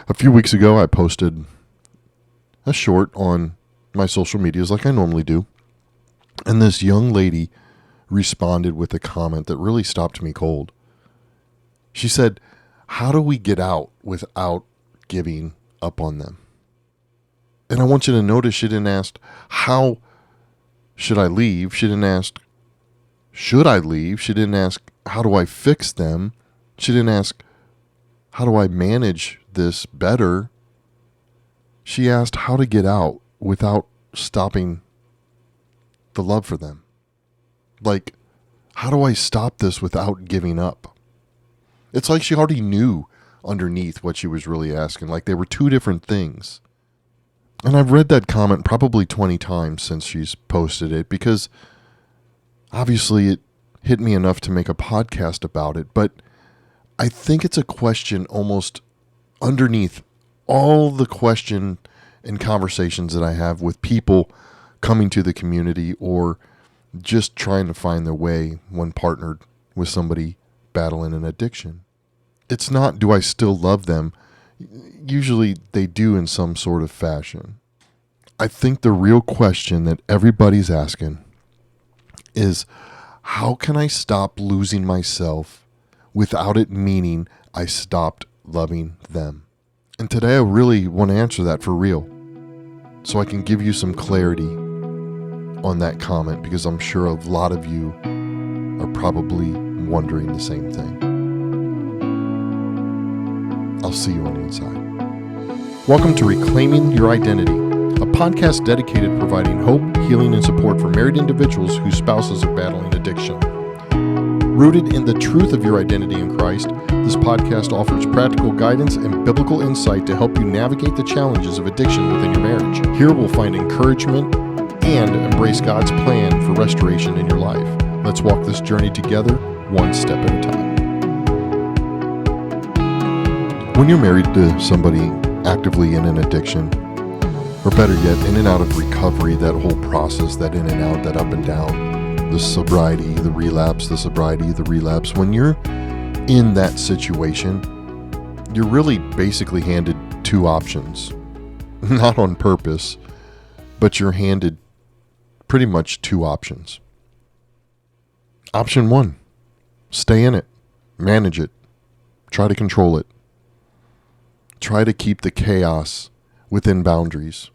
A few weeks ago, I posted a short on my social medias like I normally do. And this young lady responded with a comment that really stopped me cold. She said, "How do we get out without giving up on them?" And I want you to notice she didn't ask, how should I leave? She didn't ask, should I leave? She didn't ask, how do I fix them? She didn't ask, how do I manage this better? She asked how to get out without stopping the love for them. Like, how do I stop this without giving up? It's like she already knew underneath what she was really asking. Like they were two different things. And I've read that comment probably 20 times since she's posted it because obviously it hit me enough to make a podcast about it. But I think it's a question almost underneath all the question and conversations that I have with people coming to the community or just trying to find their way when partnered with somebody battling an addiction. It's not, do I still love them? Usually they do in some sort of fashion. I think the real question that everybody's asking is, how can I stop losing myself without it meaning I stopped loving them? And today I really want to answer that for real, so I can give you some clarity on that comment, because I'm sure a lot of you are probably wondering the same thing. I'll see you on the inside. Welcome to Reclaiming Your Identity, a podcast dedicated to providing hope, healing, and support for married individuals whose spouses are battling addiction. Rooted in the truth of your identity in Christ, this podcast offers practical guidance and biblical insight to help you navigate the challenges of addiction within your marriage. Here we'll find encouragement and embrace God's plan for restoration in your life. Let's walk this journey together, one step at a time. When you're married to somebody actively in an addiction, or better yet, in and out of recovery, that whole process, that in and out, that up and down, the sobriety, the relapse, the sobriety, the relapse. When you're in that situation, you're really basically handed two options. Not on purpose, but you're handed pretty much two options. Option one, stay in it, manage it, try to control it. Try to keep the chaos within boundaries,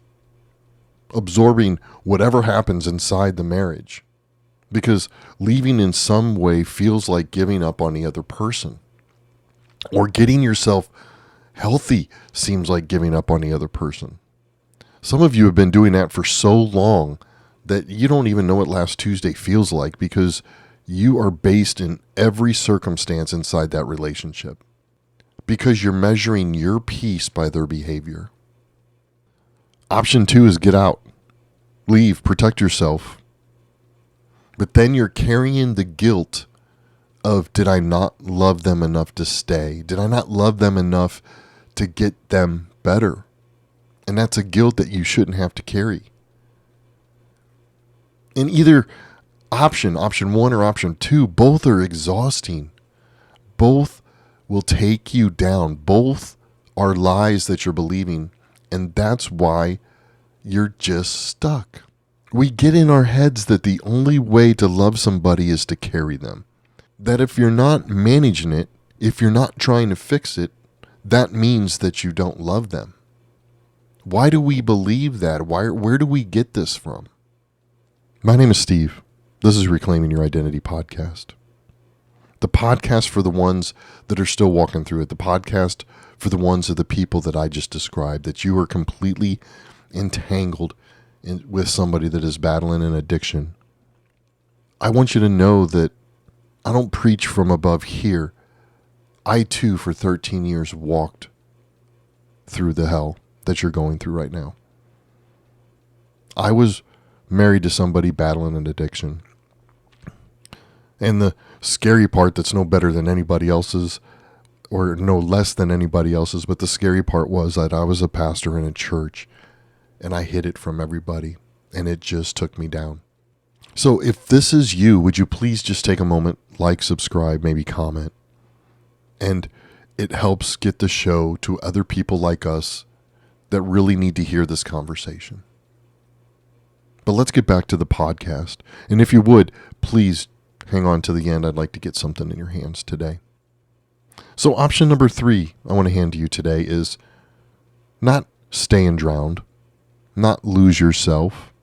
absorbing whatever happens inside the marriage, because leaving in some way feels like giving up on the other person, or getting yourself healthy seems like giving up on the other person. Some of you have been doing that for so long that you don't even know what last Tuesday feels like, because you are based in every circumstance inside that relationship, because you're measuring your peace by their behavior. Option two is get out, leave, protect yourself. But then you're carrying the guilt of, did I not love them enough to stay? Did I not love them enough to get them better? And that's a guilt that you shouldn't have to carry. And either option one or option two, both are exhausting. Both will take you down. Both are lies that you're believing. And that's why you're just stuck. We get in our heads that the only way to love somebody is to carry them. That if you're not managing it, if you're not trying to fix it, that means that you don't love them. Why do we believe that? Where do we get this from? My name is Steve. This is Reclaiming Your Identity podcast. The podcast for the ones that are still walking through it. The podcast for the ones of the people that I just described, that you are completely entangled with somebody that is battling an addiction. I want you to know that I don't preach from above here. I too, for 13 years, walked through the hell that you're going through right now. I was married to somebody battling an addiction. And the scary part that's no better than anybody else's, or no less than anybody else's, but the scary part was that I was a pastor in a church, and I hid it from everybody, and it just took me down. So if this is you, would you please just take a moment, like, subscribe, maybe comment. And it helps get the show to other people like us that really need to hear this conversation. But let's get back to the podcast. And if you would, please hang on to the end. I'd like to get something in your hands today. So option number 3 I want to hand to you today is not stay and drown, not lose yourself,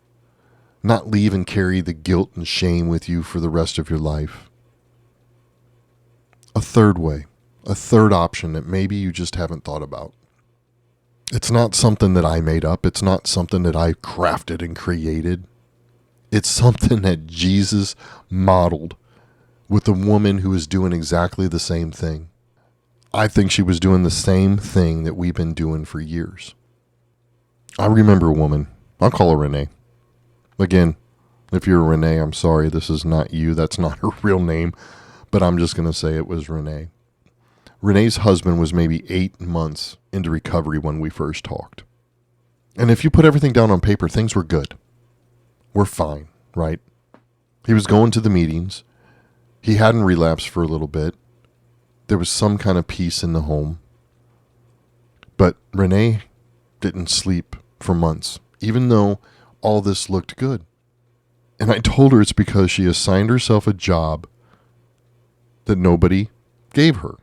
not leave and carry the guilt and shame with you for the rest of your life. A third way, a third option that maybe you just haven't thought about. It's not something that I made up. It's not something that I crafted and created. It's something that Jesus modeled with a woman who is doing exactly the same thing. I think she was doing the same thing that we've been doing for years. I remember a woman. I'll call her Renee. Again, if you're Renee, I'm sorry. This is not you. That's not her real name. But I'm just going to say it was Renee. Renee's husband was maybe 8 months into recovery when we first talked. And if you put everything down on paper, things were good. We're fine, right? He was going to the meetings. He hadn't relapsed for a little bit. There was some kind of peace in the home. But Renee didn't sleep for months, even though all this looked good. And I told her it's because she assigned herself a job that nobody gave her.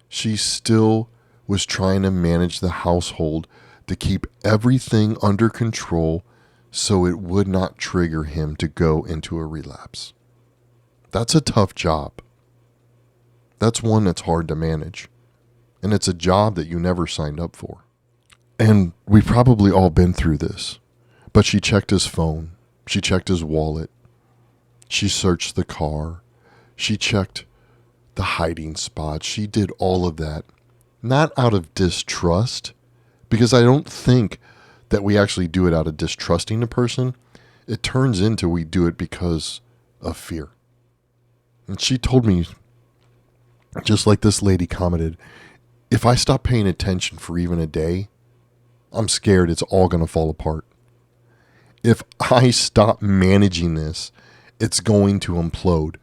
She still was trying to manage the household to keep everything under control so it would not trigger him to go into a relapse. That's a tough job. That's one that's hard to manage. And it's a job that you never signed up for. And we've probably all been through this. But she checked his phone. She checked his wallet. She searched the car. She checked the hiding spots. She did all of that. Not out of distrust, because I don't think that we actually do it out of distrusting a person. It turns into we do it because of fear. And she told me, just like this lady commented, if I stop paying attention for even a day, I'm scared it's all going to fall apart. If I stop managing this, it's going to implode.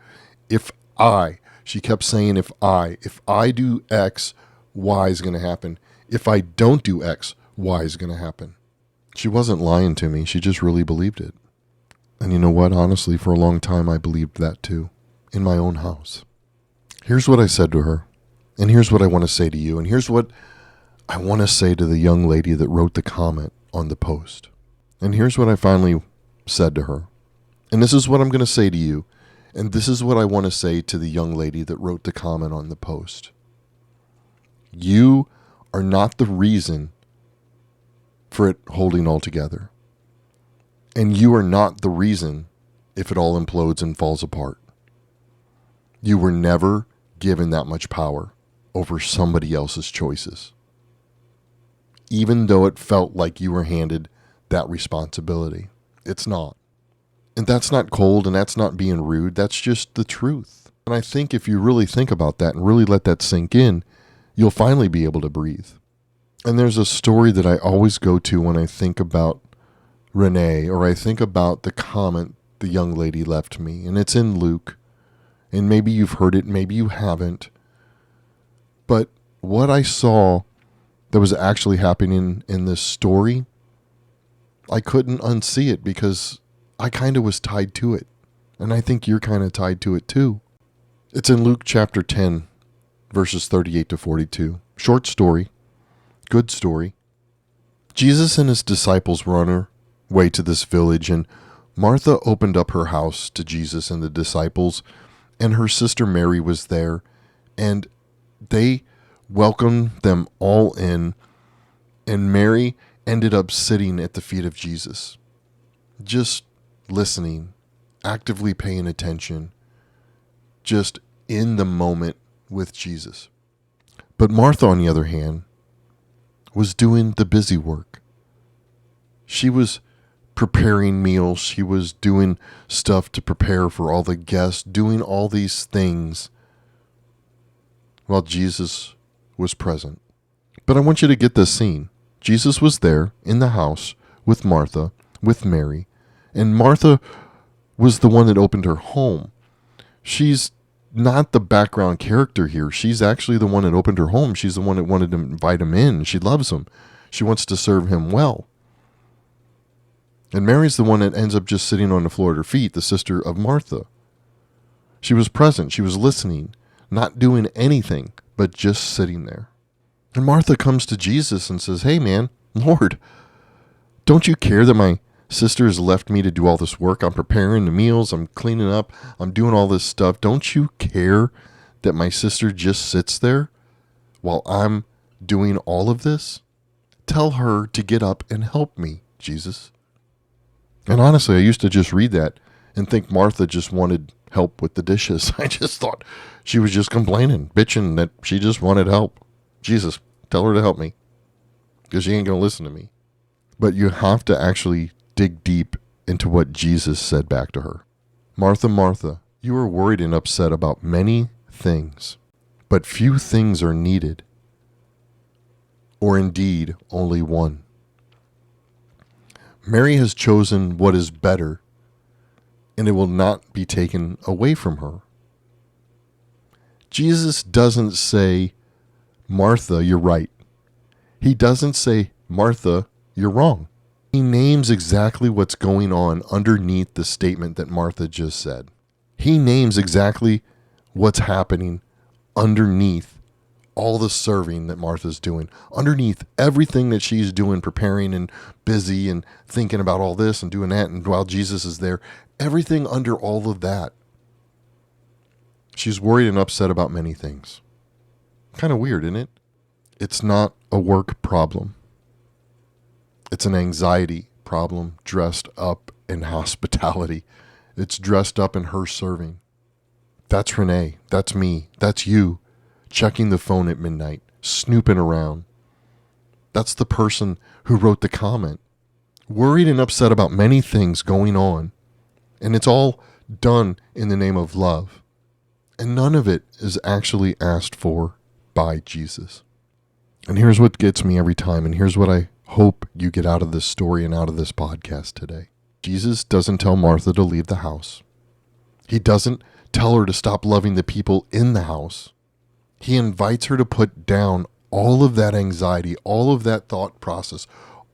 She kept saying if I do X, Y is going to happen. If I don't do X, Y is going to happen. She wasn't lying to me. She just really believed it. And you know what? Honestly, for a long time, I believed that too, in my own house. Here's what I said to her, and here's what I want to say to you, and here's what I want to say to the young lady that wrote the comment on the post. And here's what I finally said to her. And this is what I'm going to say to you. And this is what I want to say to the young lady that wrote the comment on the post. You are not the reason for it holding all together. And you are not the reason if it all implodes and falls apart. You were never given that much power over somebody else's choices, even though it felt like you were handed that responsibility. It's not. And that's not cold, and that's not being rude. That's just the truth. And I think if you really think about that and really let that sink in, you'll finally be able to breathe. And there's a story that I always go to when I think about Renee, or I think about the comment the young lady left me. And it's in Luke. And maybe you've heard it, maybe you haven't. But what I saw that was actually happening in this story, I couldn't unsee it because I kind of was tied to it. And I think you're kind of tied to it too. It's in Luke chapter 10, verses 38 to 42. Short story. Good story. Jesus and his disciples were on their way to this village, and Martha opened up her house to Jesus and the disciples, and her sister Mary was there, and they welcomed them all in, and Mary ended up sitting at the feet of Jesus, just listening, actively paying attention, just in the moment with Jesus. But Martha, on the other hand, was doing the busy work. She was preparing meals. She was doing stuff to prepare for all the guests, doing all these things while Jesus was present. But I want you to get this scene. Jesus was there in the house with Martha, with Mary, and Martha was the one that opened her home. She's not the background character here. She's actually the one that opened her home. She's the one that wanted to invite him in. She loves him. She wants to serve him well. And Mary's the one that ends up just sitting on the floor at her feet, the sister of Martha. She was present. She was listening, not doing anything, but just sitting there. And Martha comes to Jesus and says, "Hey, man, Lord, don't you care that my sister has left me to do all this work? I'm preparing the meals. I'm cleaning up. I'm doing all this stuff. Don't you care that my sister just sits there while I'm doing all of this? Tell her to get up and help me, Jesus." And honestly, I used to just read that and think Martha just wanted help with the dishes. I just thought she was just complaining, bitching that she just wanted help. Jesus, tell her to help me, because she ain't going to listen to me. But you have to actually dig deep into what Jesus said back to her. "Martha, Martha, you are worried and upset about many things, but few things are needed, or indeed only one. Mary has chosen what is better, and it will not be taken away from her." Jesus doesn't say, "Martha, you're right." He doesn't say, "Martha, you're wrong." He names exactly what's going on underneath the statement that Martha just said. He names exactly what's happening underneath all the serving that Martha's doing, underneath everything that she's doing, preparing and busy and thinking about all this and doing that, and while Jesus is there, everything under all of that. She's worried and upset about many things. Kind of weird, isn't it? It's not a work problem. It's an anxiety problem dressed up in hospitality. It's dressed up in her serving. That's Renee. That's me. That's you. Checking the phone at midnight. Snooping around. That's the person who wrote the comment. Worried and upset about many things going on. And it's all done in the name of love. And none of it is actually asked for by Jesus. And here's what gets me every time, and here's what I hope you get out of this story and out of this podcast today. Jesus doesn't tell Martha to leave the house. He doesn't tell her to stop loving the people in the house. He invites her to put down all of that anxiety, all of that thought process,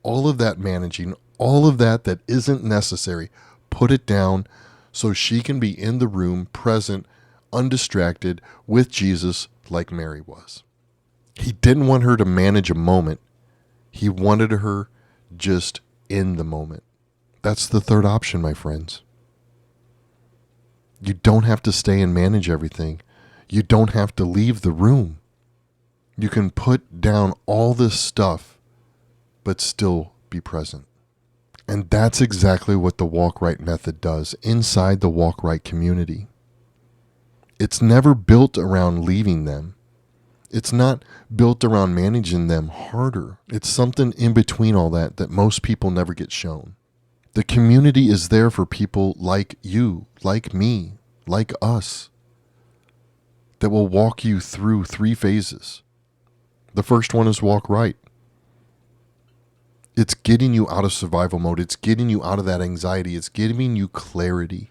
all of that managing, all of that that isn't necessary. Put it down so she can be in the room, present, undistracted, with Jesus like Mary was. He didn't want her to manage a moment. He wanted her just in the moment. That's the third option, my friends. You don't have to stay and manage everything. You don't have to leave the room. You can put down all this stuff, but still be present. And that's exactly what the Walk Right method does inside the Walk Right community. It's never built around leaving them. It's not built around managing them harder. It's something in between all that that most people never get shown. The community is there for people like you, like me, like us, that will walk you through 3 phases. The first one is Walk Right. It's getting you out of survival mode. It's getting you out of that anxiety. It's giving you clarity.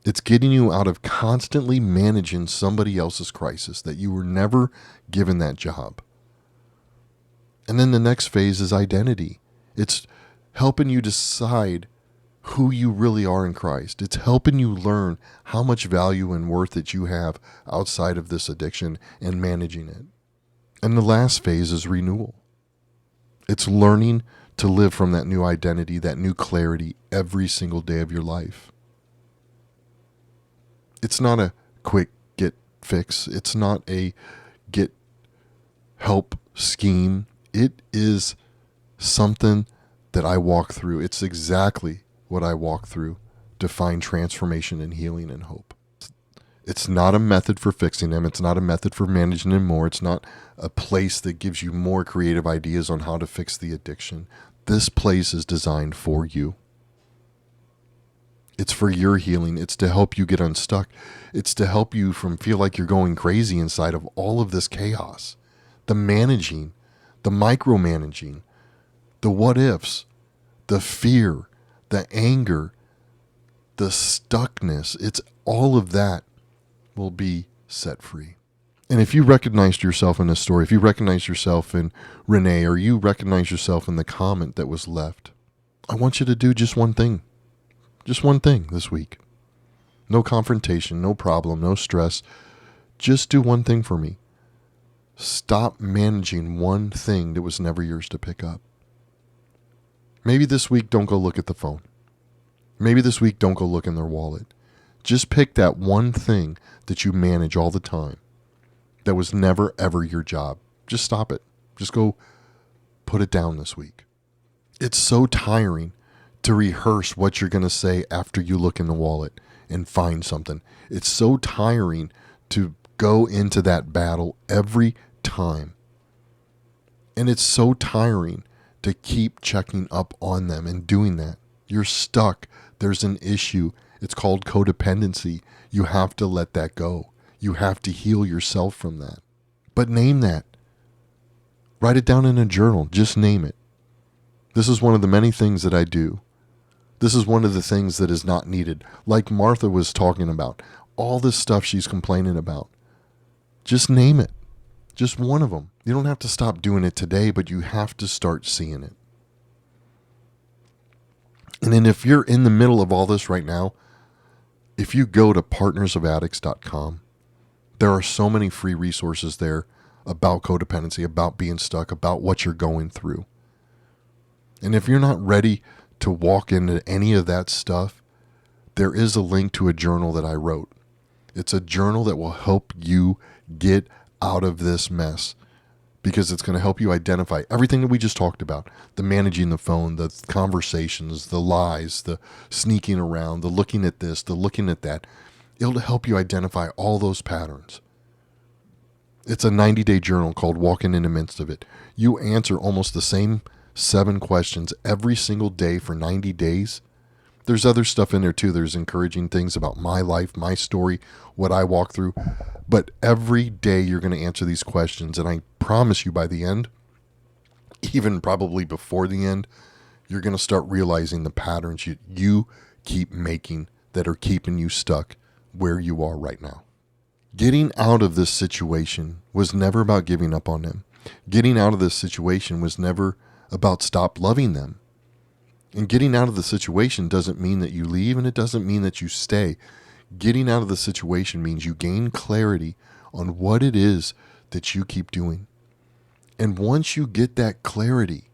It's getting you out of constantly managing somebody else's crisis, that you were never given that job. And then the next phase is identity. It's helping you decide who you really are in Christ. It's helping you learn how much value and worth that you have outside of this addiction and managing it. And the last phase is renewal. It's learning to live from that new identity, that new clarity every single day of your life. It's not a quick get fix. It's not a get help scheme. It is something that I walk through. It's exactly what I walk through to find transformation and healing and hope. It's not a method for fixing them. It's not a method for managing them more. It's not a place that gives you more creative ideas on how to fix the addiction. This place is designed for you. It's for your healing. It's to help you get unstuck. It's to help you from feel like you're going crazy inside of all of this chaos. The managing, the micromanaging, the what ifs, the fear, the anger, the stuckness. It's all of that will be set free. And if you recognized yourself in this story, if you recognize yourself in Renee, or you recognize yourself in the comment that was left, I want you to do just one thing. Just one thing this week. No confrontation, no problem, no stress. Just do one thing for me. Stop managing one thing that was never yours to pick up. Maybe this week, don't go look at the phone. Maybe this week, don't go look in their wallet. Just pick that one thing that you manage all the time that was never, ever your job. Just stop it. Just go put it down this week. It's so tiring to rehearse what you're going to say after you look in the wallet and find something. It's so tiring to go into that battle every time. And it's so tiring to keep checking up on them and doing that. You're stuck. There's an issue. It's called codependency. You have to let that go. You have to heal yourself from that. But name that. Write it down in a journal. Just name it. This is one of the many things that I do. This is one of the things that is not needed. Like Martha was talking about. All this stuff she's complaining about. Just name it. Just one of them. You don't have to stop doing it today, but you have to start seeing it. And then if you're in the middle of all this right now, if you go to partnersofaddicts.com, there are so many free resources there about codependency, about being stuck, about what you're going through. And if you're not ready to walk into any of that stuff, there is a link to a journal that I wrote. It's a journal that will help you get out of this mess, because it's going to help you identify everything that we just talked about. The managing the phone, the conversations, the lies, the sneaking around, the looking at this, the looking at that. It'll help you identify all those patterns. It's a 90-day journal called Walking in the Midst of It. You answer almost the same 7 questions every single day for 90 days. There's other stuff in there too. There's encouraging things about my life, my story, what I walk through. But every day you're going to answer these questions. And I promise you by the end, even probably before the end, you're going to start realizing the patterns you keep making that are keeping you stuck where you are right now. Getting out of this situation was never about giving up on them. Getting out of this situation was never about stop loving them. And getting out of the situation doesn't mean that you leave, and it doesn't mean that you stay. Getting out of the situation means you gain clarity on what it is that you keep doing. And once you get that clarity,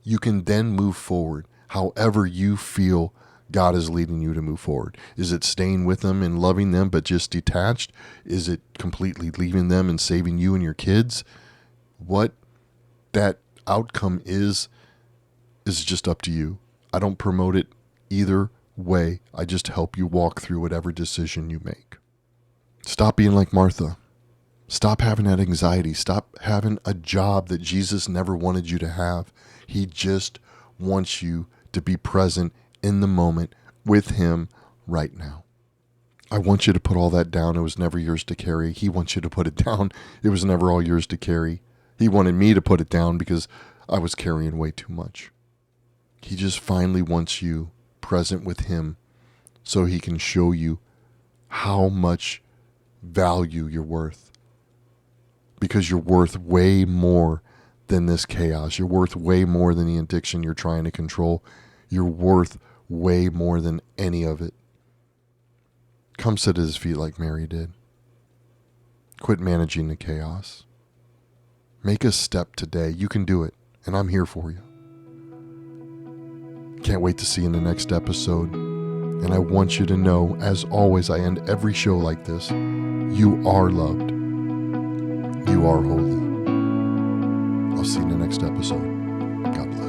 you can then move forward however you feel God is leading you to move forward. Is it staying with them and loving them but just detached? Is it completely leaving them and saving you and your kids? What that outcome is just up to you. I don't promote it either way. I just help you walk through whatever decision you make. Stop being like Martha. Stop having that anxiety. Stop having a job that Jesus never wanted you to have. He just wants you to be present in the moment with him right now. I want you to put all that down. It was never yours to carry. He wants you to put it down. It was never all yours to carry. He wanted me to put it down because I was carrying way too much. He just finally wants you present with him so he can show you how much value you're worth. Because you're worth way more than this chaos. You're worth way more than the addiction you're trying to control. You're worth way more than any of it. Come sit at his feet like Mary did. Quit managing the chaos. Make a step today. You can do it, and I'm here for you. Can't wait to see you in the next episode. And I want you to know, as always, I end every show like this. You are loved. You are holy. I'll see you in the next episode. God bless.